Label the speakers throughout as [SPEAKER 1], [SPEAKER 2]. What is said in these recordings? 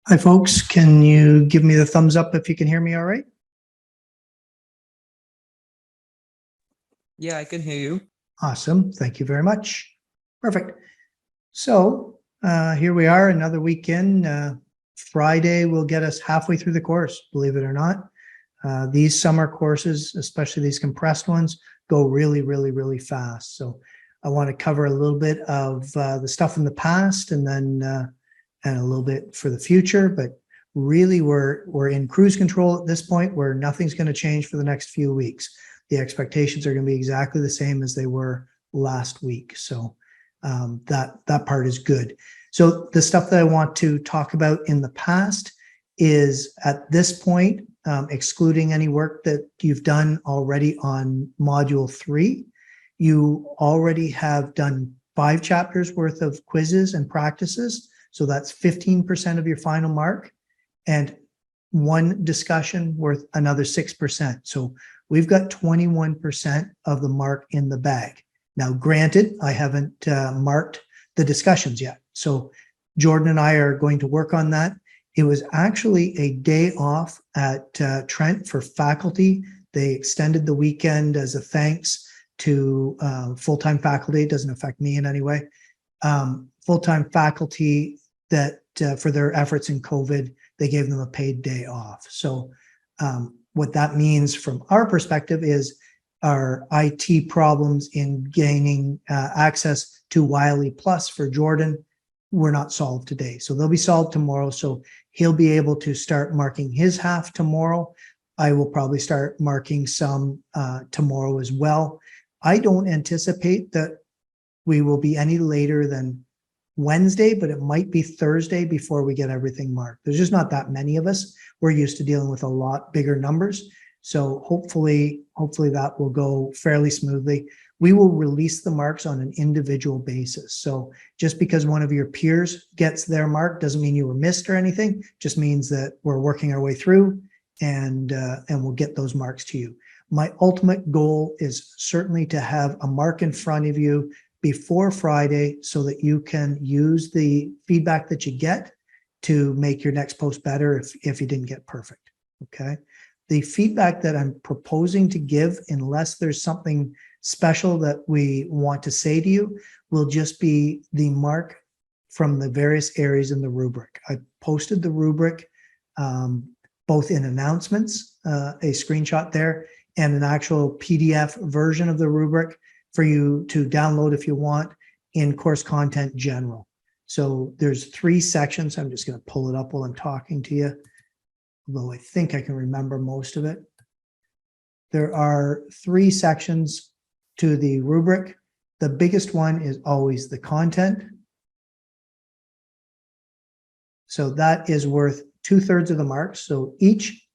[SPEAKER 1] Hi, folks. Can you give me the thumbs up if you can hear me all right?
[SPEAKER 2] Yeah, I can hear you.
[SPEAKER 1] Awesome. Thank you very much. Perfect. So here we are, another weekend. Friday will get us halfway through the course, believe it or not. These summer courses, especially these compressed ones, go really, really, really fast. So I want to cover a little bit of the stuff in the past and then and a little bit for the future. But really, we're in cruise control at this point where nothing's going to change for the next few weeks. The expectations are going to be exactly the same as they were last week. So that part is good. So the stuff that I want to talk about in the past is at this point, excluding any work that you've done already on module 3, you already have done 5 chapters worth of quizzes and practices. So that's 15% of your final mark, and 1 discussion worth another 6%. So we've got 21% of the mark in the bag. Now, granted, I haven't marked the discussions yet. So Jordan and I are going to work on that. It was actually a day off at Trent for faculty. They extended the weekend as a thanks to full-time faculty. It doesn't affect me in any way. Full-time faculty that for their efforts in COVID, they gave them a paid day off. So what that means from our perspective is our IT problems in gaining access to Wiley Plus for Jordan were not solved today. So they'll be solved tomorrow. So he'll be able to start marking his half tomorrow. I will probably start marking some tomorrow as well. I don't anticipate that we will be any later than Wednesday, but it might be Thursday before we get everything marked. There's just not that many of us. We're used to dealing with a lot bigger numbers. So hopefully that will go fairly smoothly. We will release the marks on an individual basis. So just because one of your peers gets their mark doesn't mean you were missed or anything. Just means that we're working our way through and we'll get those marks to you. My ultimate goal is certainly to have a mark in front of you before Friday so that you can use the feedback that you get to make your next post better if you didn't get perfect, okay? The feedback that I'm proposing to give, unless there's something special that we want to say to you, will just be the mark from the various areas in the rubric. I posted the rubric both in announcements, a screenshot there, and an actual PDF version of the rubric for you to download if you want in course content general. So there's 3 sections. I'm just going to pull it up while I'm talking to you, although I think I can remember most of it. There are 3 sections to the rubric. The biggest one is always the content. So that is worth 2/3 of the marks. So each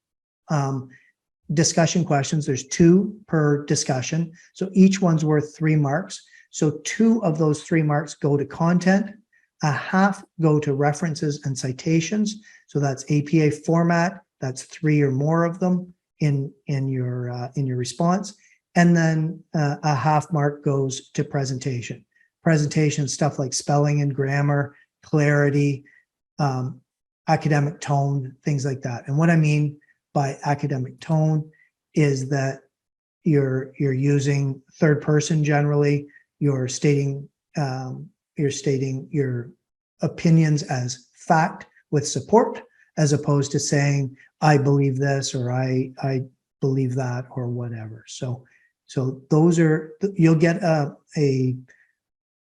[SPEAKER 1] discussion questions, there's 2 per discussion. So each one's worth 3 marks. So 2 of those 3 marks go to content, a half go to references and citations. So that's APA format, that's 3 or more of them in your response. And then a half mark goes to presentation. Presentation stuff like spelling and grammar, clarity, academic tone, things like that. And what I mean by academic tone is that you're using third person generally, you're stating your opinions as fact with support, as opposed to saying I believe this or I believe that or whatever. So those are, you'll get a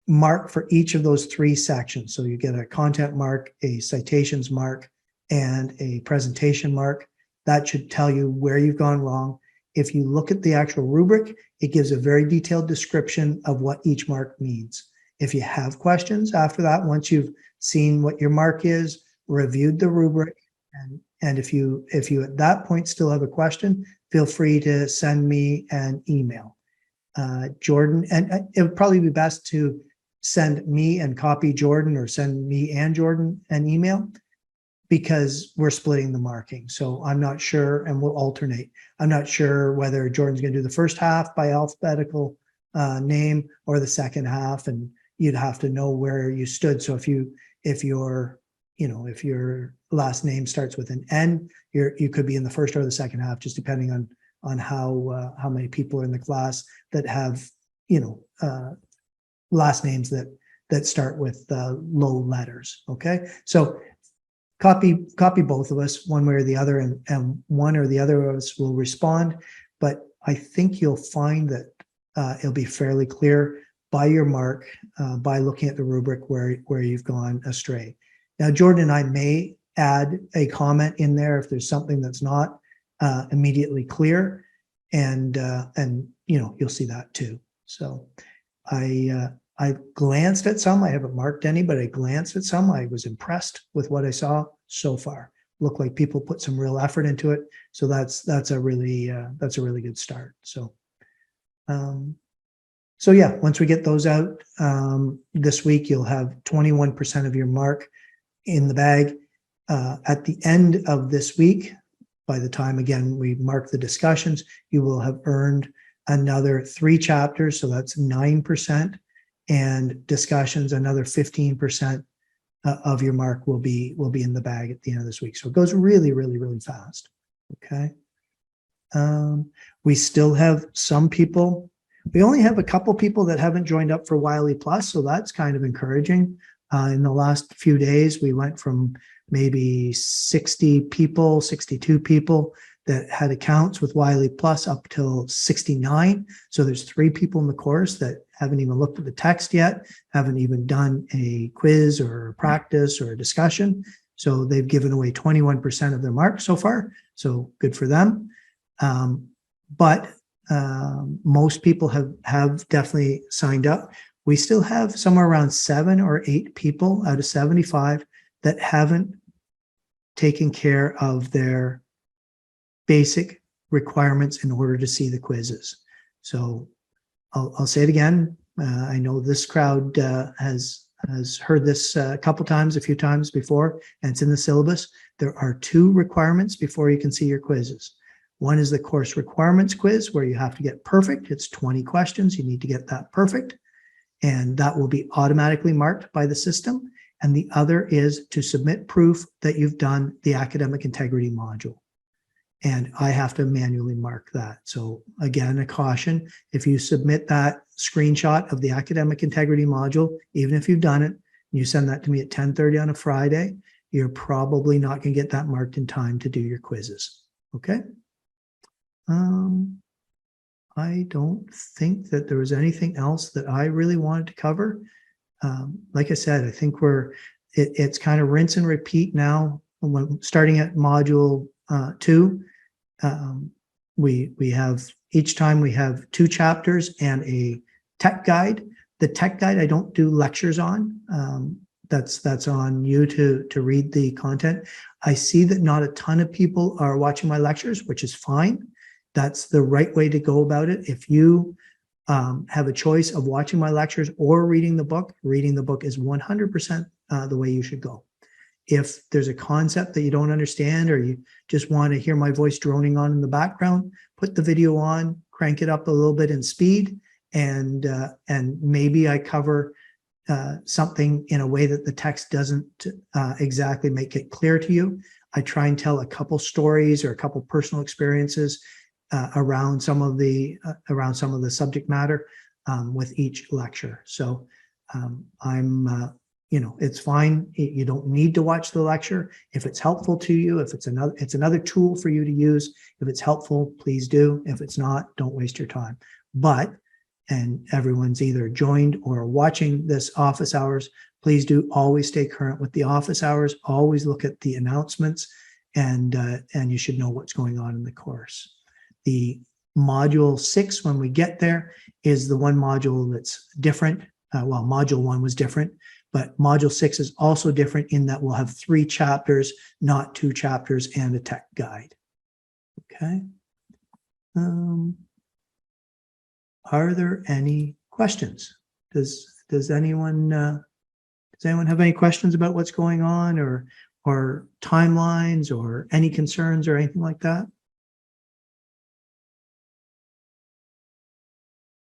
[SPEAKER 1] mark for each of those 3 sections. So you get a content mark, a citations mark, and a presentation mark. That should tell you where you've gone wrong. If you look at the actual rubric, it gives a very detailed description of what each mark means. If you have questions after that, once you've seen what your mark is, reviewed the rubric, and if you at that point still have a question, feel free to send me an email. Jordan, and it would probably be best to send me and copy Jordan, or send me and Jordan an email, because we're splitting the marking. So I'm not sure, and we'll alternate. I'm not sure whether Jordan's going to do the first half by alphabetical name or the second half, and you'd have to know where you stood. So if your if your last name starts with an N, you could be in the first or the second half, just depending on how many people are in the class that have, last names that start with low letters. Okay, so copy both of us one way or the other, and one or the other of us will respond. But I think you'll find that it'll be fairly clear by your mark, by looking at the rubric where you've gone astray. Now, Jordan and I may add a comment in there if there's something that's not immediately clear, and you'll see that too. So I glanced at some. I haven't marked any, but I glanced at some. I was impressed with what I saw so far. Looked like people put some real effort into it. So that's a really good start. So yeah, once we get those out this week, you'll have 21% of your mark in the bag. At the end of this week, by the time, again, we mark the discussions, you will have earned another 3 chapters. So that's 9%. And discussions, another 15% of your mark will be in the bag at the end of this week. So it goes really, really, really fast. Okay. We still have some people. We only have a couple people that haven't joined up for Wiley Plus, so that's kind of encouraging. In the last few days, we went from maybe 60 people, 62 people that had accounts with Wiley Plus up till 69. So there's 3 people in the course that haven't even looked at the text yet, haven't even done a quiz or a practice or a discussion. So they've given away 21% of their mark so far. So good for them. But most people have definitely signed up. We still have somewhere around 7 or 8 people out of 75 that haven't taken care of their basic requirements in order to see the quizzes. So I'll say it again. I know this crowd has heard this a few times before, and it's in the syllabus. There are 2 requirements before you can see your quizzes. One is the course requirements quiz, where you have to get perfect. It's 20 questions. You need to get that perfect, and that will be automatically marked by the system. And the other is to submit proof that you've done the academic integrity module. And I have to manually mark that. So again, a caution, if you submit that screenshot of the academic integrity module, even if you've done it, you send that to me at 10:30 on a Friday, you're probably not going to get that marked in time to do your quizzes. Okay. I don't think that there was anything else that I really wanted to cover. Like I said, I think it's kind of rinse and repeat now. Starting at module 2, we have, each time we have 2 chapters and a tech guide. The tech guide I don't do lectures on. That's on you to read the content. I see that not a ton of people are watching my lectures, which is fine. That's the right way to go about it. If you have a choice of watching my lectures or reading the book is 100% the way you should go. If there's a concept that you don't understand, or you just want to hear my voice droning on in the background, put the video on, crank it up a little bit in speed, and maybe I cover something in a way that the text doesn't exactly make it clear to you. I try and tell a couple stories or a couple personal experiences around some of the subject matter with each lecture. So it's fine. You don't need to watch the lecture. If it's helpful to you, if it's another tool for you to use, if it's helpful, please do. If it's not, don't waste your time. And everyone's either joined or watching this office hours, please do always stay current with the office hours. Always look at the announcements, and you should know what's going on in the course. The module 6, when we get there, is the one module that's different. Module 1 was different, but module 6 is also different in that we'll have 3 chapters, not 2 chapters and a tech guide. Okay. Are there any questions? Does anyone have any questions about what's going on, or timelines, or any concerns or anything like that?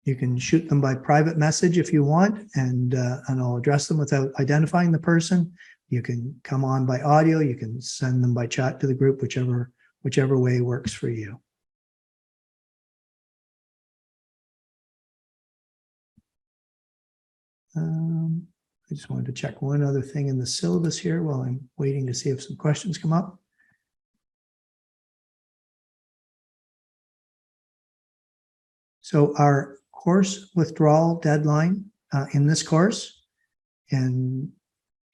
[SPEAKER 1] You can shoot them by private message if you want, and I'll address them without identifying the person. You can come on by audio, you can send them by chat to the group, whichever way works for you. I just wanted to check one other thing in the syllabus here while I'm waiting to see if some questions come up. So our course withdrawal deadline in this course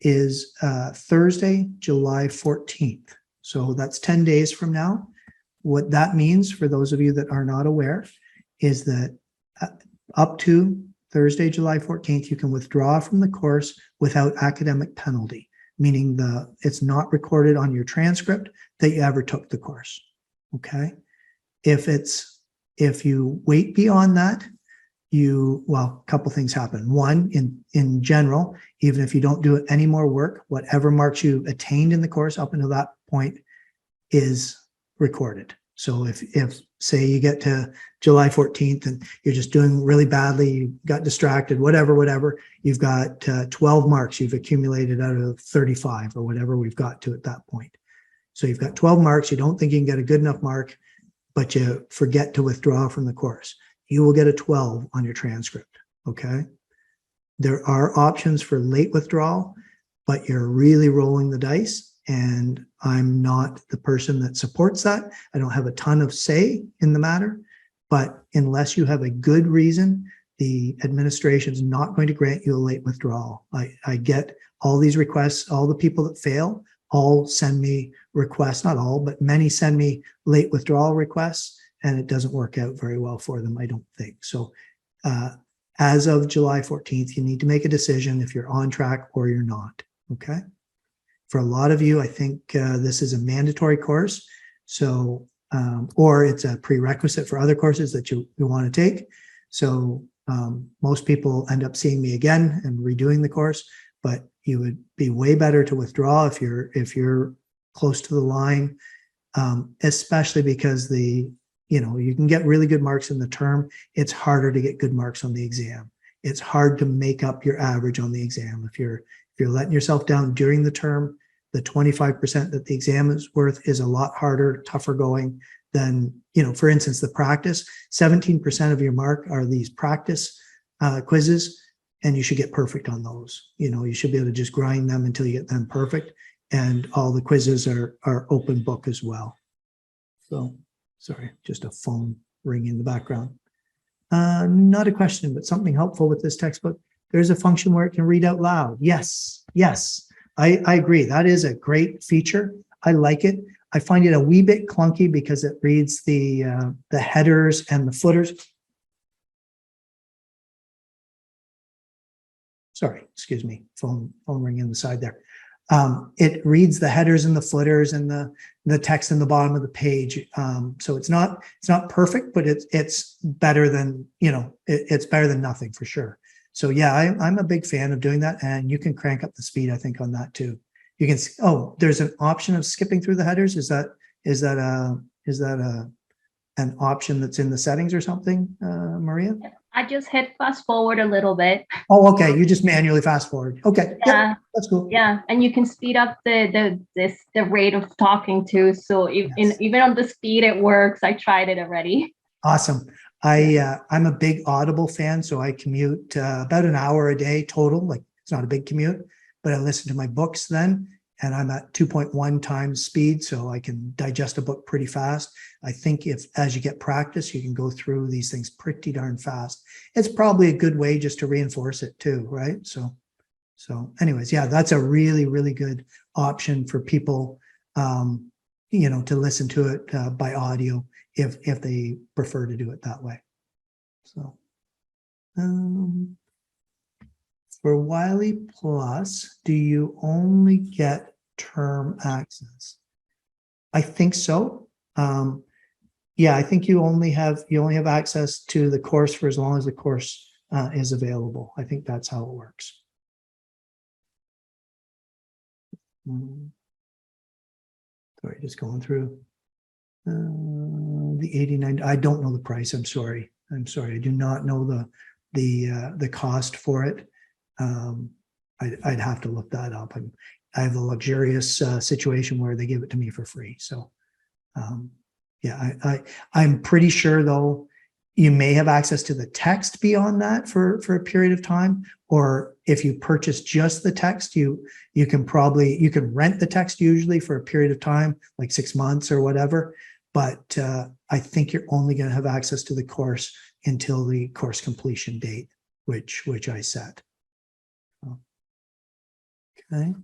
[SPEAKER 1] is Thursday, July 14th. So that's 10 days from now. What that means for those of you that are not aware is that up to Thursday, July 14th, you can withdraw from the course without academic penalty, meaning it's not recorded on your transcript that you ever took the course. Okay. If you wait beyond that, well, a couple things happen. One, in general, even if you don't do any more work, whatever marks you attained in the course up until that point is recorded. So if say you get to July 14th and you're just doing really badly, you got distracted, whatever, you've got 12 marks you've accumulated out of 35 or whatever we've got to at that point. So you've got 12 marks, you don't think you can get a good enough mark, but you forget to withdraw from the course. You will get a 12 on your transcript, okay? There are options for late withdrawal, but you're really rolling the dice, and I'm not the person that supports that. I don't have a ton of say in the matter, but unless you have a good reason, the administration is not going to grant you a late withdrawal. I get all these requests, all the people that fail, all send me requests, not all, but many send me late withdrawal requests, and it doesn't work out very well for them, I don't think. So as of July 14th, you need to make a decision if you're on track or you're not, okay? For a lot of you, I think this is a mandatory course, so or it's a prerequisite for other courses that you want to take. So most people end up seeing me again and redoing the course, but you would be way better to withdraw if you're close to the line, especially because you can get really good marks in the term. It's harder to get good marks on the exam. It's hard to make up your average on the exam. If you're letting yourself down during the term, the 25% that the exam is worth is a lot harder, tougher going than, for instance, the practice. 17% of your mark are these practice quizzes, and you should get perfect on those. You should be able to just grind them until you get them perfect. And all the quizzes are open book as well. So, sorry, just a phone ring in the background. Not a question, but something helpful with this textbook. There's a function where it can read out loud. Yes. I agree. That is a great feature. I like it. I find it a wee bit clunky because it reads the headers and the footers. Sorry, excuse me. Phone ring in the side there. It reads the headers and the footers and the text in the bottom of the page. So it's not perfect, but it's better than, it's better than nothing for sure. So yeah, I'm a big fan of doing that, and you can crank up the speed, I think, on that too. You can, there's an option of skipping through the headers. Is that an option that's in the settings or something, Maria?
[SPEAKER 3] I just hit fast forward a little bit.
[SPEAKER 1] Oh, okay. You just manually fast forward. Okay.
[SPEAKER 3] Yeah,
[SPEAKER 1] yep, that's cool.
[SPEAKER 3] Yeah, and you can speed up the rate of talking too. So even on the speed, it works. I tried it already.
[SPEAKER 1] Awesome. I'm a big Audible fan, so I commute about an hour a day total. Like, it's not a big commute, but I listen to my books then, and I'm at 2.1 times speed, so I can digest a book pretty fast. I think as you get practice, you can go through these things pretty darn fast. It's probably a good way just to reinforce it too, right? So anyways, yeah, that's a really, really good option for people, to listen to it by audio if they prefer to do it that way. So for Wiley Plus, do you only get term access? I think so. Yeah, I think you only have access to the course for as long as the course is available. I think that's how it works. Sorry, just going through the 89. I don't know the price. I'm sorry. I do not know the cost for it. I'd have to look that up. I have a luxurious situation where they give it to me for free. So yeah, I'm pretty sure though, you may have access to the text beyond that for a period of time, or if you purchase just the text, you can rent the text usually for a period of time, like 6 months or whatever. But I think you're only going to have access to the course until the course completion date, which I set. Okay.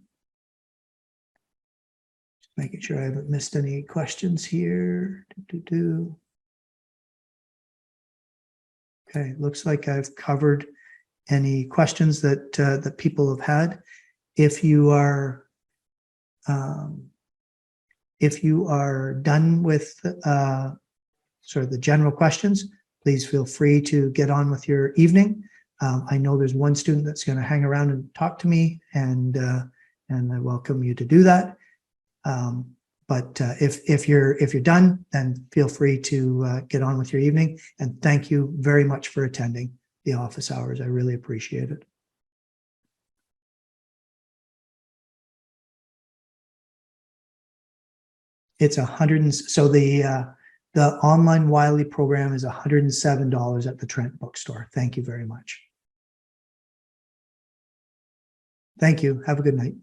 [SPEAKER 1] Just making sure I haven't missed any questions here. Okay, looks like I've covered any questions that people have had. If you are done with sort of the general questions, please feel free to get on with your evening. I know there's one student that's going to hang around and talk to me, and I welcome you to do that. But if you're done, then feel free to get on with your evening. And thank you very much for attending the office hours. I really appreciate it. It's so the online Wiley program is $107 at the Trent bookstore. Thank you very much. Thank you. Have a good night.